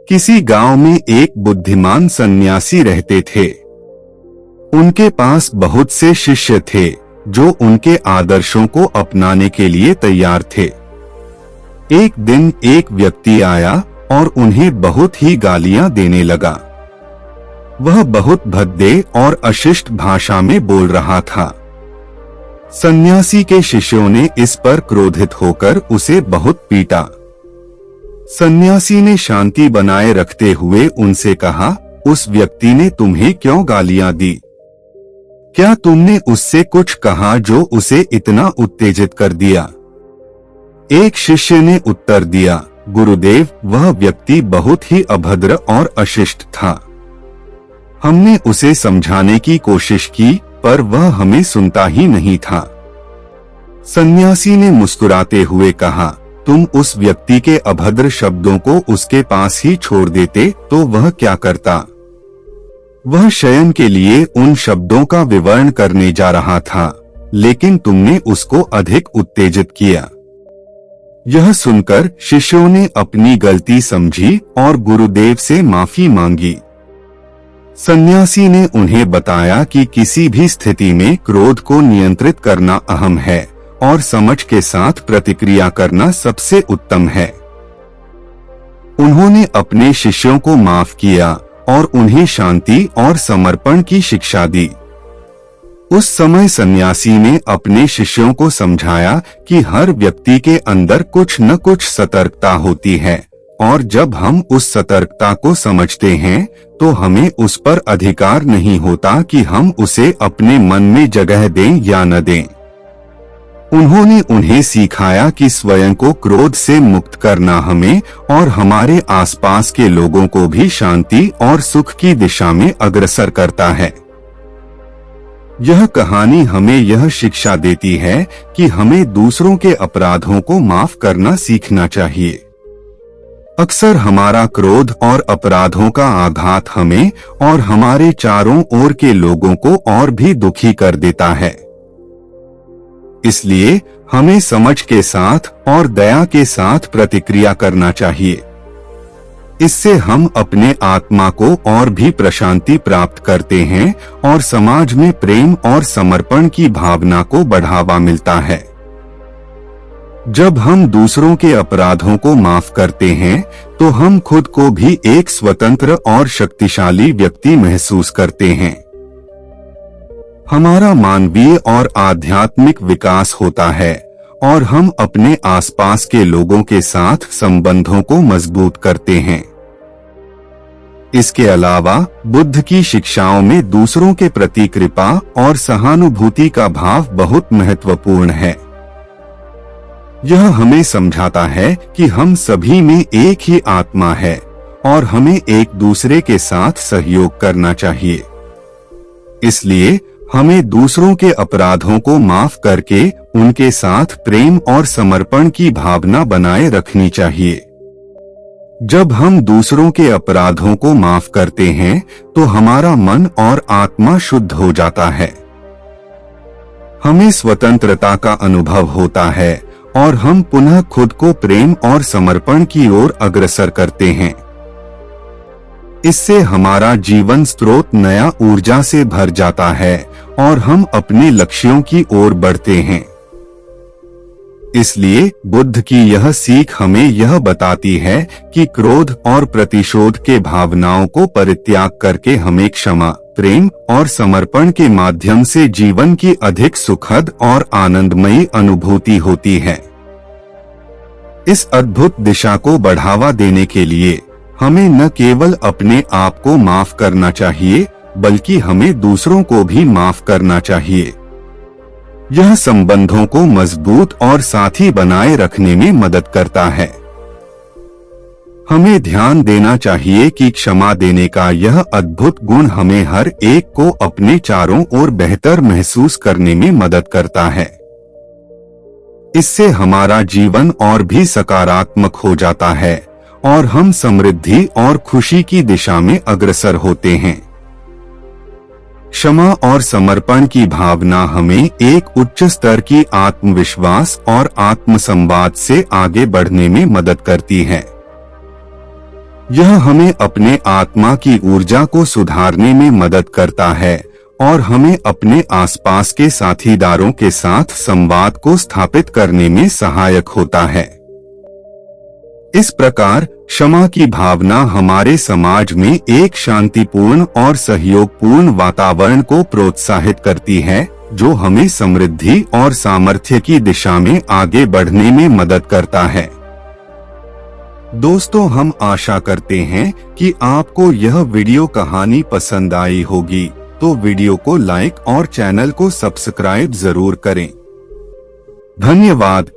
किसी गांव में एक बुद्धिमान सन्यासी रहते थे। उनके पास बहुत से शिष्य थे जो उनके आदर्शों को अपनाने के लिए तैयार थे। एक दिन एक व्यक्ति आया और उन्हें बहुत ही गालियां देने लगा। वह बहुत भद्दे और अशिष्ट भाषा में बोल रहा था। सन्यासी के शिष्यों ने इस पर क्रोधित होकर उसे बहुत पीटा। सन्यासी ने शांति बनाए रखते हुए उनसे कहा, उस व्यक्ति ने तुम्हें क्यों गालियां दी? क्या तुमने उससे कुछ कहा जो उसे इतना उत्तेजित कर दिया? एक शिष्य ने उत्तर दिया, गुरुदेव, वह व्यक्ति बहुत ही अभद्र और अशिष्ट था। हमने उसे समझाने की कोशिश की पर वह हमें सुनता ही नहीं था। सन्यासी ने मुस्कुराते हुए कहा, तुम उस व्यक्ति के अभद्र शब्दों को उसके पास ही छोड़ देते तो वह क्या करता? वह शयन के लिए उन शब्दों का विवरण करने जा रहा था, लेकिन तुमने उसको अधिक उत्तेजित किया। यह सुनकर शिष्यों ने अपनी गलती समझी और गुरुदेव से माफी मांगी। सन्यासी ने उन्हें बताया कि किसी भी स्थिति में क्रोध को नियंत्रित करना अहम है और समझ के साथ प्रतिक्रिया करना सबसे उत्तम है। उन्होंने अपने शिष्यों को माफ किया और उन्हें शांति और समर्पण की शिक्षा दी। उस समय सन्यासी ने अपने शिष्यों को समझाया कि हर व्यक्ति के अंदर कुछ न कुछ सतर्कता होती है और जब हम उस सतर्कता को समझते हैं तो हमें उस पर अधिकार नहीं होता कि हम उसे अपने मन में जगह दें या न दें। उन्होंने उन्हें सिखाया कि स्वयं को क्रोध से मुक्त करना हमें और हमारे आसपास के लोगों को भी शांति और सुख की दिशा में अग्रसर करता है। यह कहानी हमें यह शिक्षा देती है कि हमें दूसरों के अपराधों को माफ करना सीखना चाहिए। अक्सर हमारा क्रोध और अपराधों का आघात हमें और हमारे चारों ओर के लोगों को और भी दुखी कर देता है। इसलिए हमें समझ के साथ और दया के साथ प्रतिक्रिया करना चाहिए। इससे हम अपने आत्मा को और भी प्रशांति प्राप्त करते हैं और समाज में प्रेम और समर्पण की भावना को बढ़ावा मिलता है। जब हम दूसरों के अपराधों को माफ करते हैं तो हम खुद को भी एक स्वतंत्र और शक्तिशाली व्यक्ति महसूस करते हैं। हमारा मानवीय और आध्यात्मिक विकास होता है और हम अपने आसपास के लोगों के साथ संबंधों को मजबूत करते हैं। इसके अलावा बुद्ध की शिक्षाओं में दूसरों के प्रति कृपा और सहानुभूति का भाव बहुत महत्वपूर्ण है। यह हमें समझाता है कि हम सभी में एक ही आत्मा है और हमें एक दूसरे के साथ सहयोग करना चाहिए। इसलिए हमें दूसरों के अपराधों को माफ करके उनके साथ प्रेम और समर्पण की भावना बनाए रखनी चाहिए। जब हम दूसरों के अपराधों को माफ करते हैं तो हमारा मन और आत्मा शुद्ध हो जाता है। हमें स्वतंत्रता का अनुभव होता है और हम पुनः खुद को प्रेम और समर्पण की ओर अग्रसर करते हैं। इससे हमारा जीवन स्रोत नया ऊर्जा से भर जाता है और हम अपने लक्ष्यों की ओर बढ़ते हैं। इसलिए बुद्ध की यह सीख हमें यह बताती है कि क्रोध और प्रतिशोध के भावनाओं को परित्याग करके हमें क्षमा, प्रेम और समर्पण के माध्यम से जीवन की अधिक सुखद और आनंदमयी अनुभूति होती है। इस अद्भुत दिशा को बढ़ावा देने के लिए हमें न केवल अपने आप को माफ करना चाहिए बल्कि हमें दूसरों को भी माफ करना चाहिए। यह संबंधों को मजबूत और साथी बनाए रखने में मदद करता है। हमें ध्यान देना चाहिए कि क्षमा देने का यह अद्भुत गुण हमें हर एक को अपने चारों ओर बेहतर महसूस करने में मदद करता है। इससे हमारा जीवन और भी सकारात्मक हो जाता है और हम समृद्धि और खुशी की दिशा में अग्रसर होते हैं। क्षमा और समर्पण की भावना हमें एक उच्च स्तर की आत्मविश्वास और आत्मसंवाद से आगे बढ़ने में मदद करती है। यह हमें अपने आत्मा की ऊर्जा को सुधारने में मदद करता है और हमें अपने आसपास के साथीदारों के साथ संवाद को स्थापित करने में सहायक होता है। इस प्रकार क्षमा की भावना हमारे समाज में एक शांतिपूर्ण और सहयोगपूर्ण वातावरण को प्रोत्साहित करती है, जो हमें समृद्धि और सामर्थ्य की दिशा में आगे बढ़ने में मदद करता है। दोस्तों, हम आशा करते हैं कि आपको यह वीडियो कहानी पसंद आई होगी, तो वीडियो को लाइक और चैनल को सब्सक्राइब जरूर करें। धन्यवाद।